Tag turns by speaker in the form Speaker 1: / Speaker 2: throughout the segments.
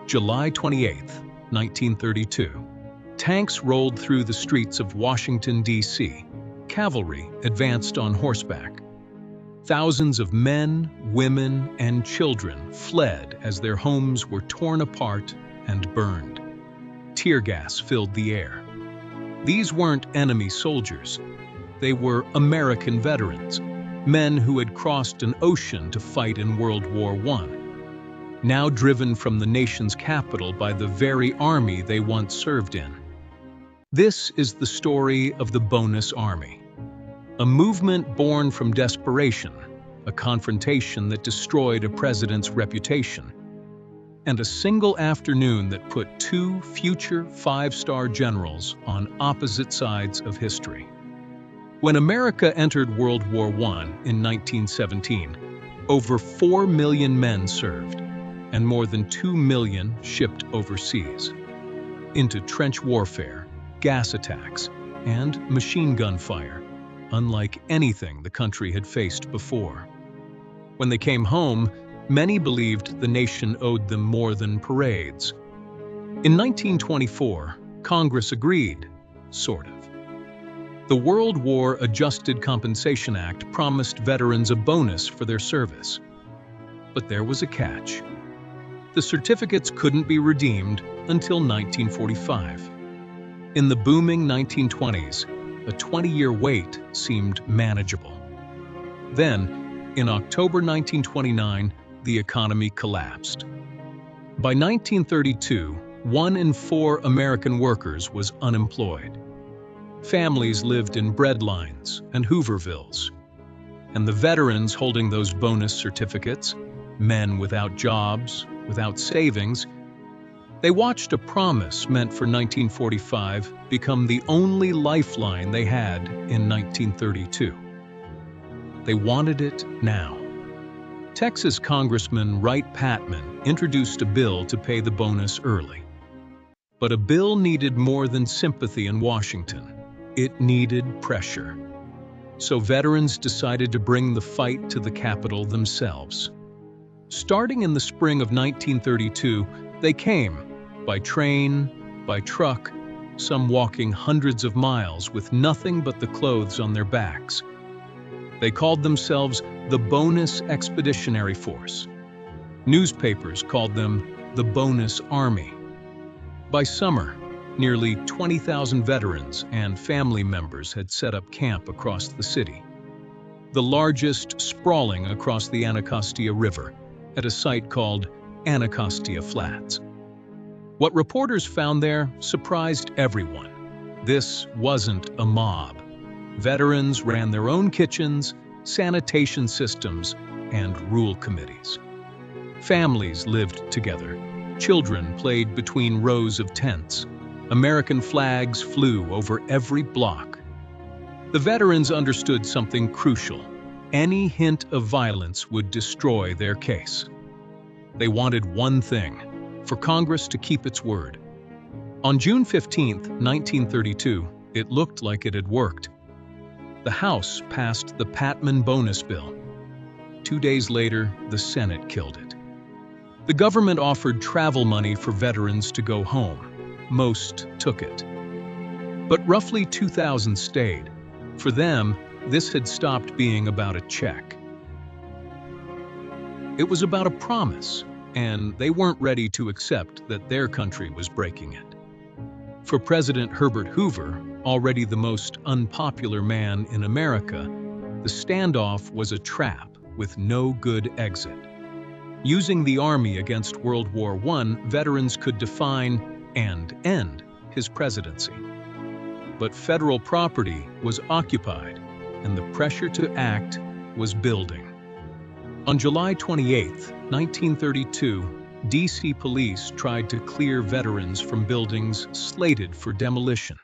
Speaker 1: July 28, 1932. Tanks rolled through the streets of Washington, D.C. Cavalry advanced on horseback. Thousands of men, women, and children fled as their homes were torn apart and burned. Tear gas filled the air. These weren't enemy soldiers. They were American veterans, men who had crossed an ocean to fight in World War I, now driven from the nation's capital by the very army they once served in. This is the story of the Bonus Army, a movement born from desperation, a confrontation that destroyed a president's reputation, and a single afternoon that put two future five-star generals on opposite sides of history. When America entered World War I in 1917, over 4 million men served, and more than 2 million shipped overseas, into trench warfare, gas attacks, and machine gun fire, unlike anything the country had faced before. When they came home, many believed the nation owed them more than parades. In 1924, Congress agreed, sort of. The World War Adjusted Compensation Act promised veterans a bonus for their service. But there was a catch. The certificates couldn't be redeemed until 1945. In the booming 1920s, a 20-year wait seemed manageable. Then, in October 1929, the economy collapsed. By 1932, 1 in 4 American workers was unemployed. Families lived in breadlines and Hoovervilles. And the veterans holding those bonus certificates, men without jobs, without savings, they watched a promise meant for 1945 become the only lifeline they had in 1932. They wanted it now. Texas Congressman Patton introduced a bill to pay the bonus early. But a bill needed more than sympathy in Washington. It needed pressure. So veterans decided to bring the fight to the Capitol themselves. Starting in the spring of 1932, they came, by train, by truck, some walking hundreds of miles with nothing but the clothes on their backs. They called themselves the Bonus Expeditionary Force. Newspapers called them the Bonus Army. By summer, nearly 20,000 veterans and family members had set up camp across the city, the largest sprawling across the Anacostia River, at a site called Anacostia Flats. What reporters found there surprised everyone. This wasn't a mob. Veterans ran their own kitchens, sanitation systems, and rule committees. Families lived together. Children played between rows of tents. American flags flew over every block. The veterans understood something crucial. Any hint of violence would destroy their case. They wanted one thing: for Congress to keep its word. On June 15, 1932, it looked like it had worked. The House passed the Patton bonus bill. 2 days later, the Senate killed it. The government offered travel money for veterans to go home. Most took it. But roughly 2,000 stayed. For them, this had stopped being about a check. It was about a promise, and they weren't ready to accept that their country was breaking it. For President Herbert Hoover, already the most unpopular man in America, the standoff was a trap with no good exit. Using the Army against World War I, veterans could define and end his presidency. But federal property was occupied, and the pressure to act was building. On July 28, 1932, D.C. police tried to clear veterans from buildings slated for demolition.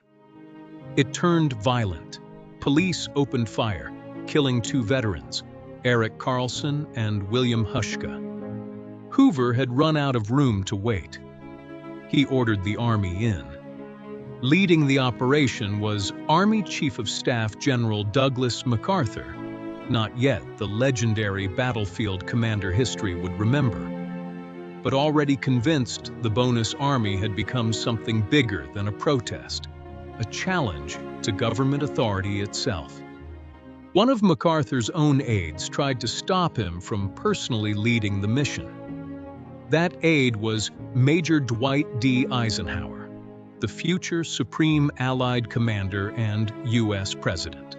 Speaker 1: It turned violent. Police opened fire, killing 2 veterans, Eric Carlson and William Hushka. Hoover had run out of room to wait. He ordered the Army in. Leading the operation was Army Chief of Staff General Douglas MacArthur, not yet the legendary battlefield commander history would remember. but already convinced the bonus army had become something bigger than a protest, a challenge to government authority itself. One of MacArthur's own aides tried to stop him from personally leading the mission. That aide was Major Dwight D. Eisenhower, the future Supreme Allied Commander and U.S. President.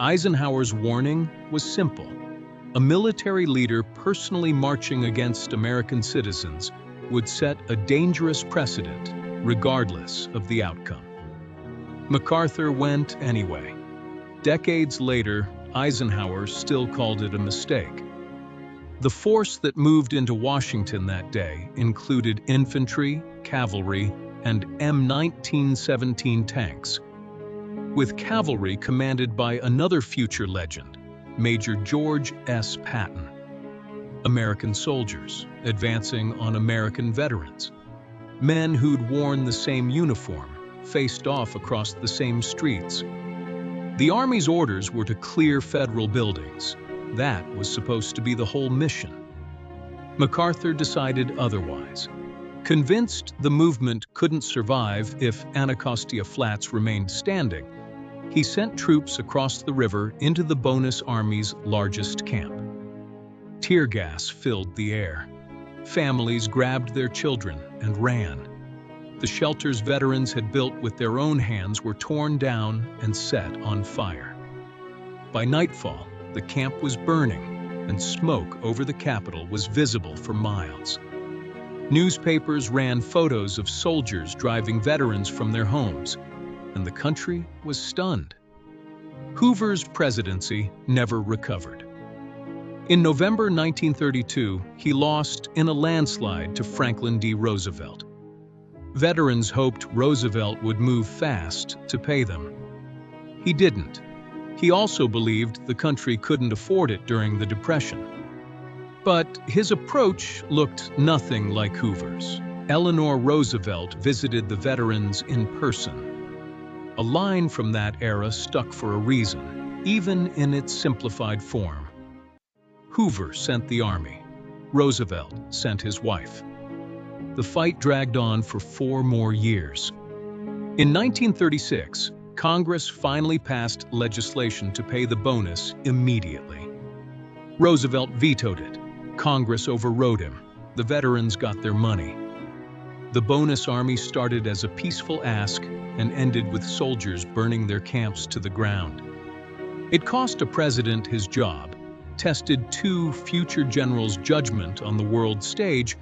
Speaker 1: Eisenhower's warning was simple. A military leader personally marching against American citizens would set a dangerous precedent, regardless of the outcome. MacArthur went anyway. Decades later, Eisenhower still called it a mistake. The force that moved into Washington that day included infantry, cavalry, and M1917 tanks, with cavalry commanded by another future legend, Major George S. Patton. American soldiers advancing on American veterans. Men who'd worn the same uniform, faced off across the same streets. The Army's orders were to clear federal buildings. That was supposed to be the whole mission. MacArthur decided otherwise. Convinced the movement couldn't survive if Anacostia Flats remained standing, he sent troops across the river into the bonus army's largest camp. Tear gas filled the air. Families grabbed their children and ran. The shelters veterans had built with their own hands were torn down and set on fire. By nightfall, the camp was burning, and smoke over the Capitol was visible for miles. Newspapers ran photos of soldiers driving veterans from their homes, and the country was stunned. Hoover's presidency never recovered. In November 1932, he lost in a landslide to Franklin D. Roosevelt. Veterans hoped Roosevelt would move fast to pay them. He didn't. He also believed the country couldn't afford it during the Depression. But his approach looked nothing like Hoover's. Eleanor Roosevelt visited the veterans in person. A line from that era stuck for a reason, even in its simplified form. Hoover sent the army. Roosevelt sent his wife. The fight dragged on for 4 more years. In 1936, Congress finally passed legislation to pay the bonus immediately. Roosevelt vetoed it. Congress overrode him. The veterans got their money. The bonus army started as a peaceful ask and ended with soldiers burning their camps to the ground. It cost a president his job, tested 2 future generals' judgment on the world stage,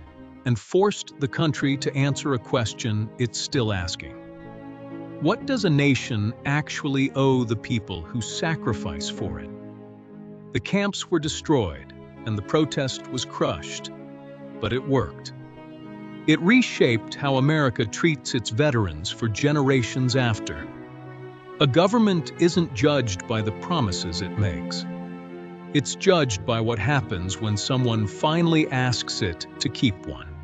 Speaker 1: and forced the country to answer a question it's still asking. What does a nation actually owe the people who sacrifice for it? The camps were destroyed, and the protest was crushed, but it worked. It reshaped how America treats its veterans for generations after. A government isn't judged by the promises it makes. It's judged by what happens when someone finally asks it to keep one.